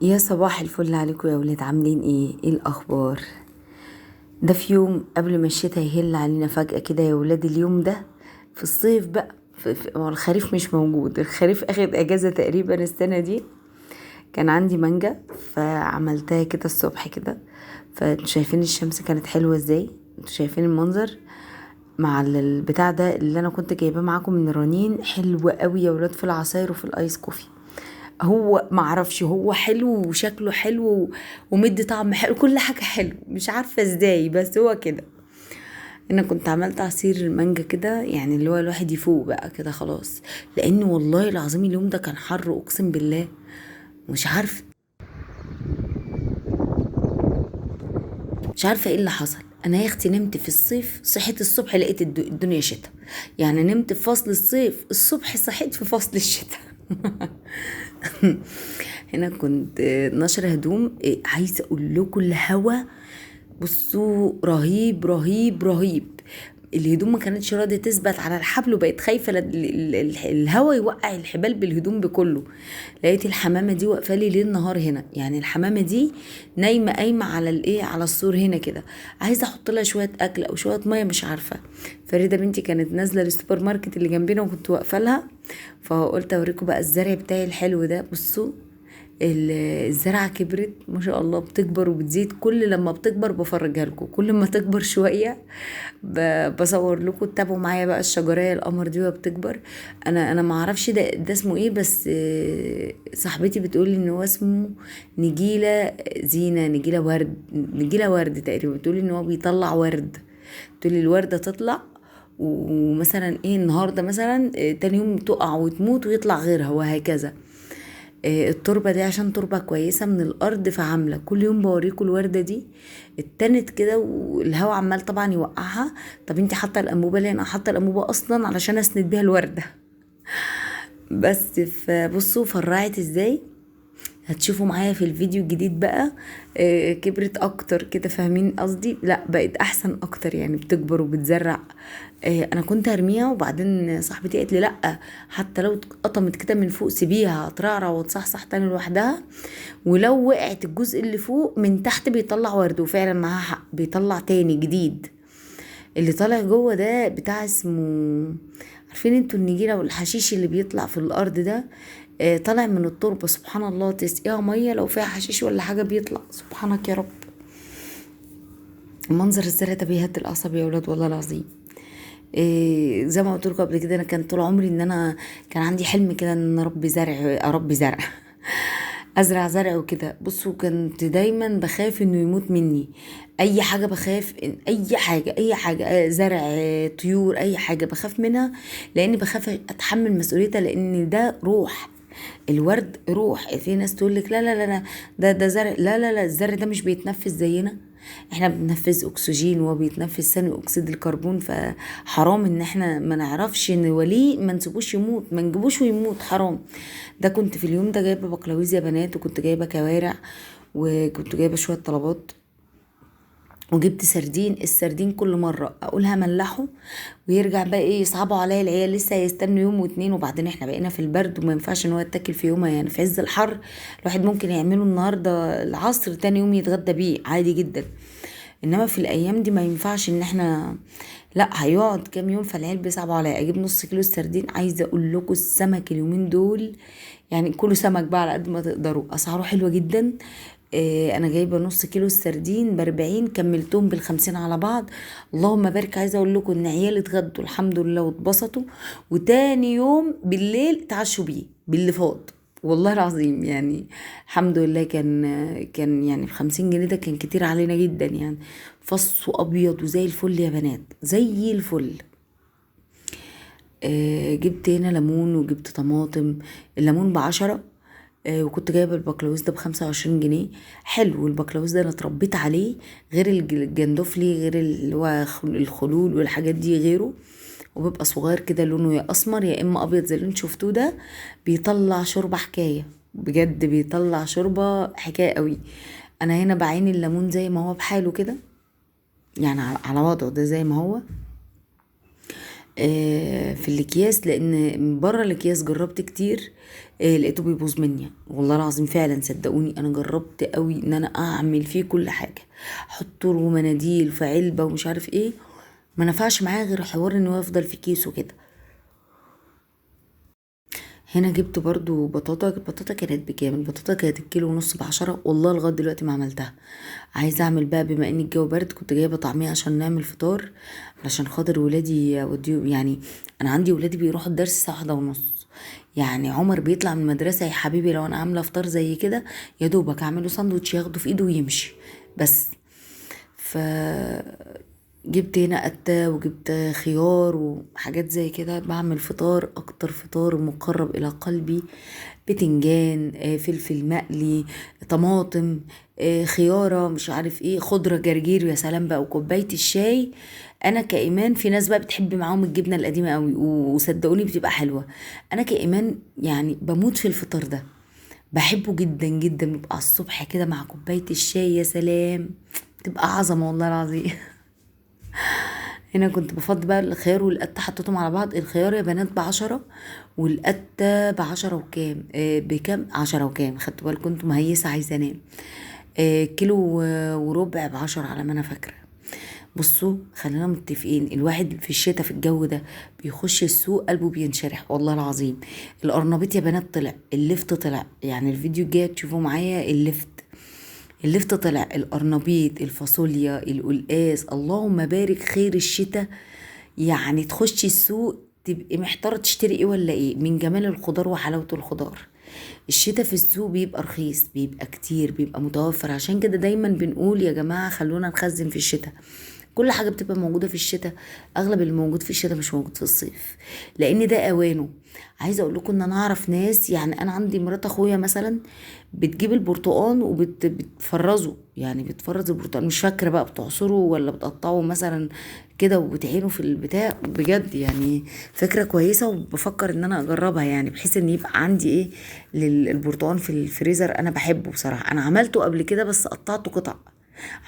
يا صباح الفل عليكم يا ولاد، عاملين ايه الاخبار؟ ده في يوم قبل ما الشتاء يهل علينا فجأة كده يا ولاد. اليوم ده في الصيف بقى، هو الخريف مش موجود، الخريف اخد اجازة تقريبا السنة دي. كان عندي مانجا فعملتها كده الصبح كده. فانتوا شايفين الشمس كانت حلوة ازاي؟ انتوا شايفين المنظر مع البتاع ده اللي انا كنت جايباه معاكم من رنين؟ حلو قوي يا ولاد، في العصاير وفي الايس كوفي. هو معرفش، هو حلو وشكله حلو ومدي طعم حلو، كل حاجة حلو، مش عارفة ازاي بس هو كده. انا كنت عملت عصير المانجا كده، يعني اللي هو الواحد يفوق بقى كده خلاص. لان والله العظيم اليوم ده كان حر اقسم بالله. مش عارفة، مش عارفة ايه اللي حصل. انا يا اختي نمت في الصيف، صحيت الصبح لقيت الدنيا شتاء. يعني نمت في فصل الصيف، الصبح صحيت في فصل الشتاء. هنا كنت نشر هدوم، عايزه اقول لكم الهوا، بصوا رهيب رهيب رهيب. الهدوم ما كانتش راضيه تثبت على الحبل وبقيت خايفه الهوا يوقع الحبال بالهدوم بكله. لقيت الحمامه دي واقفه لي ليل نهار هنا، يعني الحمامه دي نايمه قايمه على الايه، على السور هنا كده. عايزه احط لها شويه اكل او شويه ميه، مش عارفه. فريده بنتي كانت نازله للسوبر ماركت اللي جنبنا وكنت واقفه لها، فقلت اوريكم بقى الزرع بتاعي الحلو ده. بصوا الزرعة كبرت ما شاء الله، بتكبر وبتزيد. كل لما بتكبر بفرجها لكم، كل ما تكبر شوية بصور لكم. تتابعوا معايا بقى الشجرية القمر دي وهي بتكبر. انا ما اعرفش ده اسمه ايه، بس صاحبتي بتقولي ان هو اسمه نجيلة زينة، نجيلة ورد، نجيلة ورد تقريبا. بتقولي ان هو بيطلع ورد، تقولي الوردة تطلع ومثلا ايه النهارده مثلا، تاني يوم تقع وتموت ويطلع غيرها وهكذا. التربة دي عشان تربة كويسة من الأرض، فعاملة كل يوم بوريكم الوردة دي اتنت كده والهوا عمال طبعا يوقعها. طب انتي حاطة الأنبوبة ليه؟ أنا حاطة الأنبوبة أصلا علشان أسند بيها الوردة. بس فبصوا فرعت ازاي، هتشوفوا معايا في الفيديو الجديد بقى. كبرت اكتر كده، فاهمين قصدي؟ لا بقت احسن اكتر، يعني بتكبر وبتزرع. انا كنت هرميها وبعدين صاحبتي قالت لي لا، حتى لو اتقطمت كده من فوق سيبيها هترعرع وتصحصح تاني لوحدها. ولو وقعت الجزء اللي فوق من تحت بيطلع ورد، وفعلا معاها حق بيطلع تاني جديد. اللي طالع جوه ده بتاع اسمه، عارفين انتوا النجيلة والحشيش اللي بيطلع في الارض ده؟ طالع من التربة سبحان الله. تسقيها مية لو فيها حشيش ولا حاجة بيطلع، سبحانك يا رب. منظر الزرع ده بيهدي الاعصاب يا ولاد والله العظيم. زي ما قلت لكم قبل كده، انا كان طول عمري ان انا كان عندي حلم كده ان أنا اربي زرع، اربي زرع. ازرع زرع وكده. بصوا كنت دايما بخاف انه يموت مني. اي حاجه بخاف، اي حاجه اي حاجه، زرع، طيور، اي حاجه بخاف منها. لاني بخاف اتحمل مسؤوليتها، لان ده روح. الورد روح. في ناس تقول لك لا لا لا لا، ده زرع. لا لا لا، الزرع ده مش بيتنفس زينا. احنا بننفذ اكسجين وهو بيتنفس ثاني اكسيد الكربون، فحرام ان احنا ما نعرفش نوليه، ما نسيبوش يموت، ما نجيبوش ويموت، حرام. ده كنت في اليوم ده جايبه بقلاويز يا بنات، وكنت جايبه كوارع، وكنت جايبه شويه طلبات، وجبت سردين. السردين كل مرة اقولها ملحه ويرجع بقى ايه يصعبوا عليا العيال، لسه هيستنوا يوم واتنين. وبعدين احنا بقينا في البرد وما ينفعش ان هو يتاكل في يومها، يعني في عز الحر الواحد ممكن يعمله النهارده العصر، تاني يوم يتغدى بيه عادي جدا. انما في الايام دي ما ينفعش ان احنا، لا هيقعد كام يوم. فالعيال بيصعبوا عليا اجيب نص كيلو السردين. عايزه اقول لكم السمك اليومين دول، يعني كلوا سمك بقى على قد ما تقدروا، اسعاره حلوه جدا. انا جايبه نص كيلو السردين ب40، كملتهم ب50 على بعض. اللهم بارك. عايزه اقول لكم ان عيالي اتغدوا الحمد لله واتبسطوا، وتاني يوم بالليل اتعشوا بيه باللي فاض. والله العظيم يعني الحمد لله. كان يعني ب50 جنيه، ده كان كتير علينا جدا يعني. فصه ابيض وزي الفل يا بنات، زي الفل. جبت هنا ليمون وجبت طماطم. الليمون ب10. وكنت جايبه البقلاويز ده ب25 جنيه. حلو البقلاويز ده، انا اتربيت عليه. غير الجندفلي، غير اللي هو الخلول والحاجات دي غيره. وبيبقى صغير كده، لونه يا اسمر يا اما ابيض زي اللي انتوا شفتوه ده. بيطلع شوربه حكايه، بجد بيطلع شوربه حكايه قوي. انا هنا بعين الليمون زي ما هو بحاله كده، يعني على وضعه ده زي ما هو. في الاكياس، لان من بره الاكياس جربت كتير. لقيته بيبوظ مني والله العظيم فعلا، صدقوني انا جربت قوي ان انا اعمل فيه كل حاجه، احط له مناديل في علبه ومش عارف ايه، ما نفعش معايا غير حوار انه يفضل في كيس وكده. هنا جبت برضو بطاطا. البطاطا كانت بكام؟ البطاطا كانت الكيلو ونص ب10، والله لغايه دلوقتي ما عملتها. عايزه اعمل بقى، بما ان الجو برد كنت جايبه طعميه عشان نعمل فطار، علشان خاطر ولادي اوديهم يعني. انا عندي ولادي بيروحوا الدرس الساعه 1:30، يعني عمر بيطلع من المدرسه يا حبيبي لو انا عامله فطار زي كده يا دوبك اعمله ساندوتش ياخده في ايده ويمشي بس. ف جبت هنا قتة وجبت خيار وحاجات زي كده، بعمل فطار اكتر فطار مقرب الى قلبي. بتنجان، فلفل مقلي، طماطم، خيارة، مش عارف ايه، خضرة، جرجير، يا سلام بقى، وكوباية الشاي. انا كايمان في ناس بقى بتحب معاهم الجبنة القديمة قوي، وصدقوني بتبقى حلوة. انا كايمان يعني بموت في الفطار ده، بحبه جدا جدا، بيبقى على الصبح كده مع كوباية الشاي، يا سلام، تبقى عظمة والله العظيم. هنا كنت بفضي بقى الخيار والقتة، حطيتهم على بعض. الخيار يا بنات ب10، والقتة ب10 وكام، بكام، 10 وكام، خدتوا بالكم انتوا مهيسة عايزة انام. كيلو وربع ب10 على ما انا فاكرة. بصوا خلينا متفقين، الواحد في الشتاء في الجو ده بيخش السوق قلبه بينشرح والله العظيم. القرنبيط يا بنات طلع، اللفت طلع، يعني الفيديو الجاي تشوفوا معايا اللفت طلع، القرنبيط، الفاصوليا، القلقاس، اللهم بارك خير الشتاء. يعني تخشي السوق تبقي محتارة تشتري ايه ولا ايه، من جمال الخضار وحلاوة الخضار. الشتاء في السوق بيبقى رخيص، بيبقى كتير، بيبقى متوفر، عشان كده دايما بنقول يا جماعة خلونا نخزن في الشتاء. كل حاجة بتبقى موجودة في الشتاء، اغلب اللي موجود في الشتاء مش موجود في الصيف، لان ده اوانه. عايزة اقول لكم ان انا اعرف ناس، يعني انا عندي مرات اخويا مثلا بتجيب البرتقان وبتفرزه، يعني بتفرز البرتقان، مش فاكرة بقى بتعصره ولا بتقطعه مثلا كده وبتعينه في البتاع، بجد يعني فكرة كويسة، وبفكر ان انا اجربها، يعني بحيث ان يبقى عندي ايه للبرتقان في الفريزر. انا بحبه بصراحة، انا عملته قبل كده بس قطعته قطع،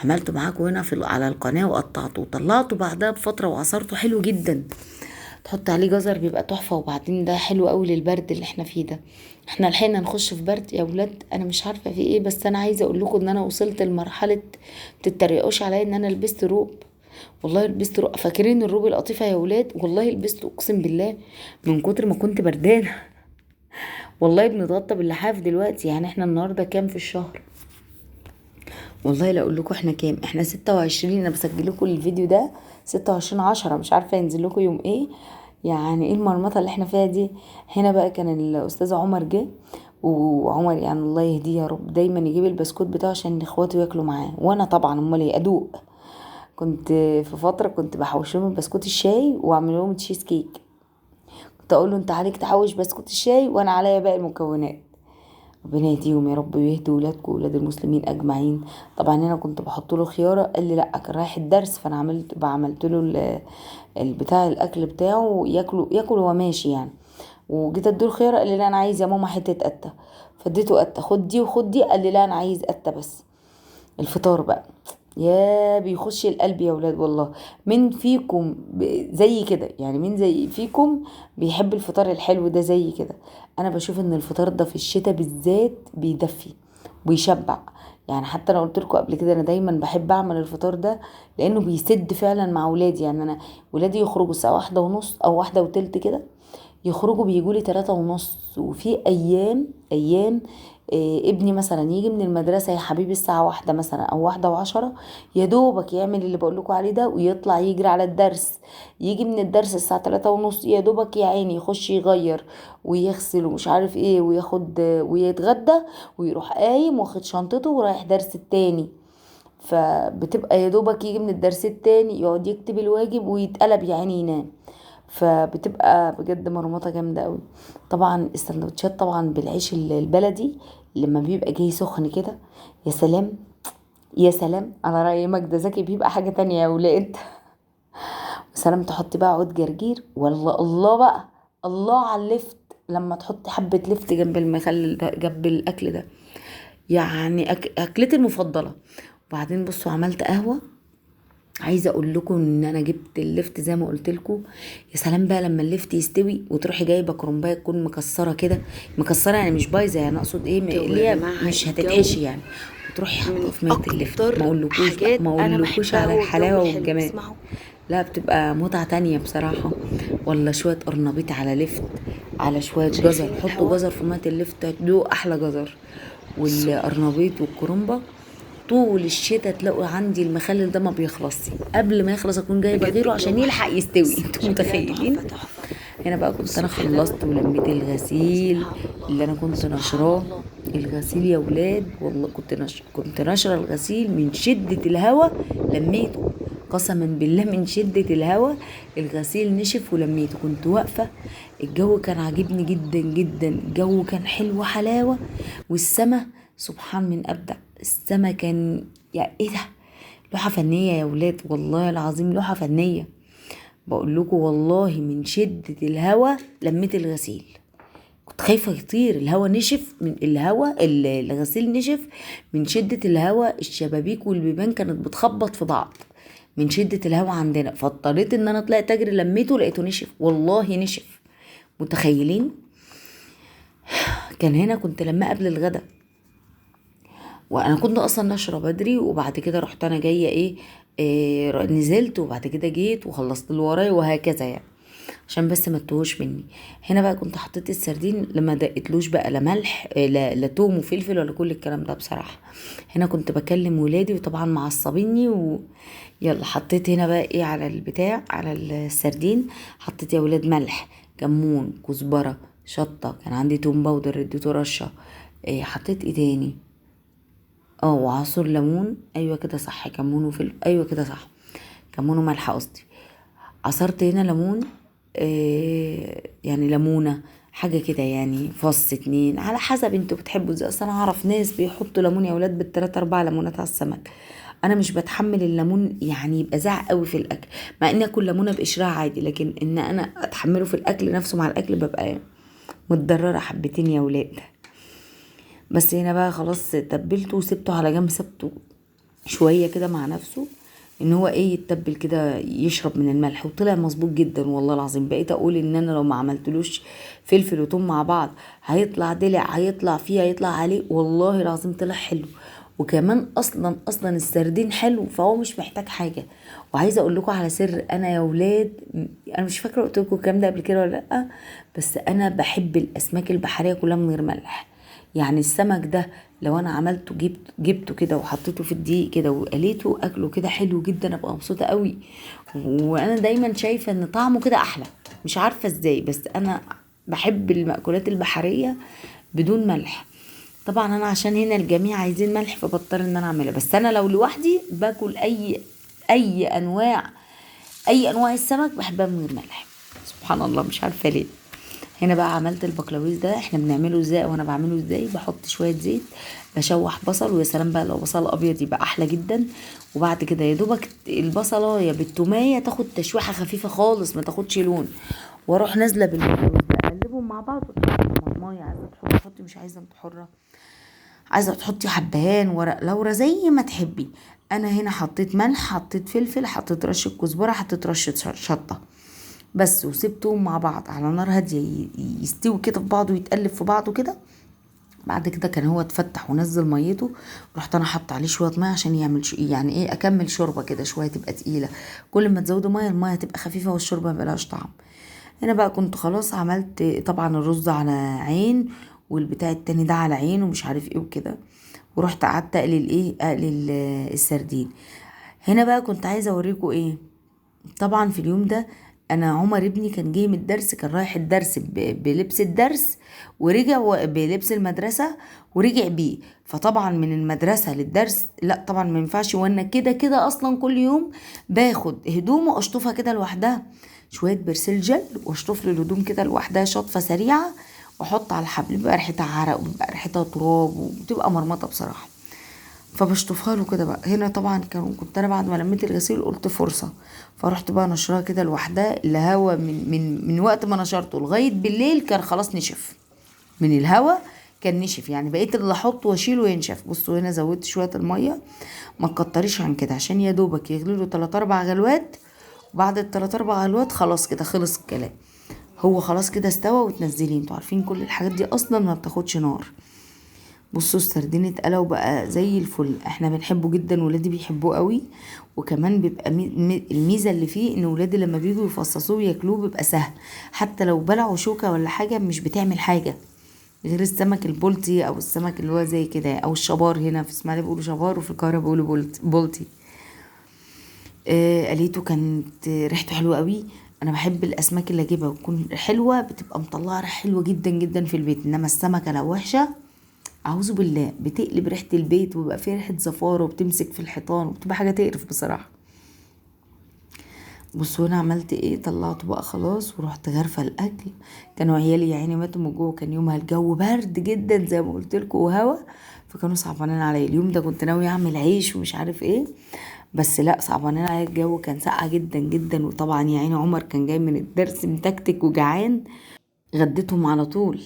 عملته معاكم هنا على القناة وقطعته وطلعته بعدها بفترة وعصرته حلو جدا. تحط عليه جزر بيبقى تحفة. وبعدين ده حلو قوي للبرد اللي احنا فيه ده، احنا لحقنا نخش في برد يا ولاد، انا مش عارفة في ايه، بس انا عايزة اقول لكم ان انا وصلت لمرحلة، متتريقوش عليا ان انا لبست روب. والله لبست روب، فاكرين الروب القطيفة يا ولاد؟ والله لبسته اقسم بالله، من كتر ما كنت بردانة. والله بنتغطى باللحاف دلوقتي. يعني احنا النهاردة كام في الشهر؟ والله لا اقول لكم احنا كام، احنا 26، انا بسجل لكم الفيديو ده 26/10، مش عارفه ينزل لكم يوم ايه. يعني ايه المرمطه اللي احنا فيها دي. هنا بقى كان الاستاذ عمر جه، وعمر يعني الله يهديه يا رب، دايما يجيب البسكوت بتاعه عشان اخواته ياكلوا معاه، وانا طبعا امال ايه ادوق. كنت في فتره كنت بحوش لهم بسكوت الشاي واعمل لهم تشيز كيك، كنت اقول له انت عليك تحوش بسكوت الشاي وانا عليا باقي المكونات. ربنا يهديهم يا رب ويهدي ولادكم وولاد المسلمين اجمعين. طبعا هنا كنت بحط له خياره، قال لي لا كان رايح الدرس، فانا عملت له البتاع الاكل بتاعه ياكل وهو ماشي يعني. وجيت اديله خياره قال لي لا انا عايز يا ماما حته قته، فاديته قته، خد دي وخد دي، قال لي لا انا عايز قته بس. الفطار بقى يا بيخش القلب يا ولاد والله. مين فيكم زي كده؟ يعني مين زي فيكم بيحب الفطار الحلو ده زي كده؟ انا بشوف ان الفطار ده في الشتاء بالذات بيدفي ويشبع. يعني حتى انا قلت لكم قبل كده انا دايما بحب اعمل الفطار ده، لانه بيسد فعلا مع ولادي. يعني انا ولادي يخرجوا الساعه 1:30 او 1:20 كده، يخرجوا بيجولي 3:30. وفي ايام ابني مثلا يجي من المدرسة يا حبيبي الساعة 1 مثلا أو 1:10، يا دوبك يعمل اللي بقولكوا عليه ده ويطلع يجري على الدرس. يجي من الدرس الساعة 3:30، يا دوبك يا عيني يخش يغير ويغسل ومش عارف ايه وياخد ويتغدى، ويروح قايم واخد شنطته ورايح درس التاني. فبتبقى يا دوبك يجي من الدرس التاني يقعد يكتب الواجب ويتقلب يا عيني ينام. فبتبقى بجد مرمطة جامدة قوي. طبعا السندوتشات طبعا بالعيش البلدي لما بيبقى جاي سخن كده، يا سلام، يا سلام على رأي ماجدة زكي، بيبقى حاجة تانية يا ولاد. سلام تحطي بقى عود جرجير، والله الله بقى، الله على اللفت، لما تحطي حبة لفت جنب المخلل ده جنب الأكل ده، يعني أكلتي المفضلة. وبعدين بصوا عملت قهوة، عايزه اقول لكم ان انا جبت اللفت زي ما قلت لكم. يا سلام بقى لما اللفت يستوي وتروحي جايبه كرنبايه تكون مكسره كده، مكسره يعني مش بايظه، يعني اقصد ايه الجو اللي يا هي جماعة، مش الجو هتتحشي يعني، وتروحي حاطاه من في ميه اللفت. ما اكتر اقولكوش بقى، حاجات ما انا اقولكوش بحبها على هو الجو الحلاوه الحلو، والجمال. اسمعوا. لا بتبقى متعه تانية بصراحه. ولا شويه قرنبيط على لفت، على شويه جزر، شايفين حطوا الهوا؟ جزر في ميه اللفت هتدوقوا احلى جزر. والقرنبيط والكرنبه طول الشتاء تلاقوا عندي المخلل ده ما بيخلصش، قبل ما يخلص اكون جايبه بجد غيره عشان الجو يلحق حلو، يستوي انتوا السما شكلها متخيلين؟ تحفة تحفة. هنا بقى كنت انا بصوا الحلاوة، خلصت ولميت الغسيل سبحان اللي الله، انا كنت سبحان نشراه. الله. الغسيل يا ولاد والله كنت نشره الغسيل من شدة الهوا، لميته. قسما بالله من شدة الهوا الغسيل نشف ولميته. كنت واقفة، الجو كان عاجبني جدا جدا، الجو كان حلو حلاوة. والسما سبحان من أبدع. السما كان يا ايه ده، لوحة فنية يا ولاد، والله العظيم لوحة فنية. بقول لكم والله من شدة الهوا لميت الغسيل، كنت خايفة يطير. الهوا نشف من الغسيل نشف من شدة الهوا. الشبابيك والبيبان كانت بتخبط في بعض من شدة الهوا عندنا، فاضطريت ان انا طلعت اجري لميته لقيته نشف، والله نشف. متخيلين؟ كان هنا كنت لما قبل الغدا، وانا كنت اصلا ناشره بدري، وبعد كده رحت انا جايه إيه نزلت وبعد كده جيت وخلصت اللي ورايا وهكذا يعني، عشان بس ما تتوهوش مني. هنا بقى كنت حطيت السردين لما دقتلوش بقى لا ملح لا توم وفلفل ولا كل الكلام ده بصراحه. هنا كنت بكلم ولادي وطبعا معصبيني يلا حطيت هنا بقى ايه على البتاع على السردين. حطيت يا ولاد ملح، كمون، كزبره، شطه، كان عندي توم باودر اديته رشه. إيه حطيت ايه تاني؟ اه وعصير ليمون، ايوه كده صح، كمون وفلفل، ايوه كده صح، كمون وملح قصدي. عصرت هنا ليمون، يعني ليمونة حاجة كده يعني، فص اتنين على حسب انتوا بتحبوا ازاي. اصلا انا اعرف ناس بيحطوا ليمون يا ولاد بالتلات اربع ليمونات على السمك. انا مش بتحمل الليمون يعني يبقى زعق قوي في الاكل، مع اني اكل ليمونه بقشرها عادي، لكن ان انا اتحمله في الاكل نفسه مع الاكل ببقى متضرره حبتين يا ولاد. بس هنا بقى خلاص تبلته وسبته على جنب، سبته شويه كده مع نفسه ان هو ايه يتبل كده يشرب من الملح، وطلع مظبوط جدا والله العظيم. بقيت اقول ان انا لو ما عملتلوش فلفل وثوم مع بعض هيطلع دلع، هيطلع فيه، هيطلع عليه، والله العظيم طلع حلو. وكمان اصلا السردين حلو فهو مش محتاج حاجه. وعايزه اقول لكم على سر انا يا ولاد، انا مش فاكره قلت لكم الكلام ده قبل كده ولا لا، بس انا بحب الاسماك البحريه كلها من غير ملح. يعني السمك ده لو انا عملته جبته كده وحطيته في الدقيق كده وقليته اكله كده حلو جدا، ابقى مبسوطه قوي. وانا دايما شايفه ان طعمه كده احلى، مش عارفه ازاي، بس انا بحب المأكولات البحريه بدون ملح. طبعا انا عشان هنا الجميع عايزين ملح فبضطر ان انا اعملها، بس انا لو لوحدي باكل اي انواع، اي انواع السمك بحبها من غير ملح. سبحان الله مش عارفه ليه. هنا بقى عملت البقلاويز ده، احنا بنعمله ازاي وانا بعمله ازاي؟ بحط شويه زيت، بشوح بصل، ويا سلام بقى لو بصل ابيض يبقى احلى جدا. وبعد كده يا دوبك البصله يا بالتوميه تاخد تشويحه خفيفه خالص ما تاخدش لون، واروح نازله بالبقلاويز بقى اقلبهم مع بعض. ميه عايزه تحطي مش عايزه انت حره، عايزه تحطي حبهان ورق لورا زي ما تحبي. انا هنا حطيت ملح، حطيت فلفل، حطيت رشه كزبره، حطيت رشه شطه بس، وسبتهم مع بعض على نار هاديه يستوي كده في بعضه ويتقلب في بعضه كده. بعد كده كان هو اتفتح ونزل ميته، رحت انا حط عليه شويه ميه عشان يعمل يعني ايه اكمل شوربه كده شويه تبقى تقيله. كل ما تزودوا ميه الميه تبقى خفيفه والشوربه مبقالهاش طعم. هنا بقى كنت خلاص عملت طبعا الرز على عين، والبتاع التاني ده على عين ومش عارف ايه وكده، ورحت قعدت اقلل السردين. هنا بقى كنت عايزه اوريكم ايه. طبعا في اليوم ده انا عمر ابني كان جاي من الدرس، كان رايح الدرس بلبس الدرس، ورجع بلبس المدرسة ورجع بيه. فطبعا من المدرسة للدرس لا طبعا ما ينفعش، وانا كده كده اصلا كل يوم باخد هدومه اشطفها كده لوحدها، شوية برسيل جل واشطف له الهدوم كده لوحدها شطفة سريعة، واحط على الحبل بيبقى ريحتها عرق وبيبقى ريحتها تراب وبتبقى مرمطة بصراحة. فبشطفها له كده بقى. هنا طبعا كنت انا بعد ما لميت الغسيل قلت فرصه، فرحت بقى نشرها كده لوحدها. الهوا من وقت ما نشرته لغايه بالليل كان خلاص نشف من الهوا، كان نشف يعني، بقيت اللي احطه واشيله ينشف. بصوا هنا زودت شويه الميه، ما تكتريش عن كده عشان يا دوبك يغلي له 3 4 غلوات. وبعد التلات 4 غلوات خلاص كده خلص الكلام، هو خلاص كده استوى وتنزليه. انتوا عارفين كل الحاجات دي اصلا ما بتاخدش نار. بصوا السردين اتقلى وبقى زي الفل، احنا بنحبه جدا، ولادي بيحبوه قوي. وكمان بيبقى الميزه اللي فيه ان ولادي لما بيجوا يفصصوه وياكلوه بيبقى سهل، حتى لو بلعوا شوكه ولا حاجه مش بتعمل حاجه، غير السمك البلطي او السمك اللي هو زي كده، او الشبار. هنا في اسماعيليه بيقولوا شبار، وفي القاهره بيقولوا بلطي. قليته كانت ريحته حلوه قوي. انا بحب الاسماك اللي اجيبها وتكون حلوه، بتبقى مطلعه ريحه حلوه جدا جدا في البيت. انما السمكه لو وحشه اعوذ بالله بتقلب ريحه البيت، وبيبقى فيها ريحه زفاره وبتمسك في الحيطان، وبتبقى حاجه تقرف بصراحه. بصوا انا عملت ايه، طلعته بقى خلاص ورحت غارفه الاكل. كانوا عيالي يا عيني ماتوا من جوه، كان يومها الجو برد جدا زي ما قلت لكم وهوا، فكانوا صعبانين عليا. اليوم ده كنت ناوي اعمل عيش ومش عارف ايه، بس لا صعبانين عليا، الجو كان ساقع جدا جدا. وطبعا يا عيني عمر كان جاي من الدرس متكتك وجعان، غديتهم على طول.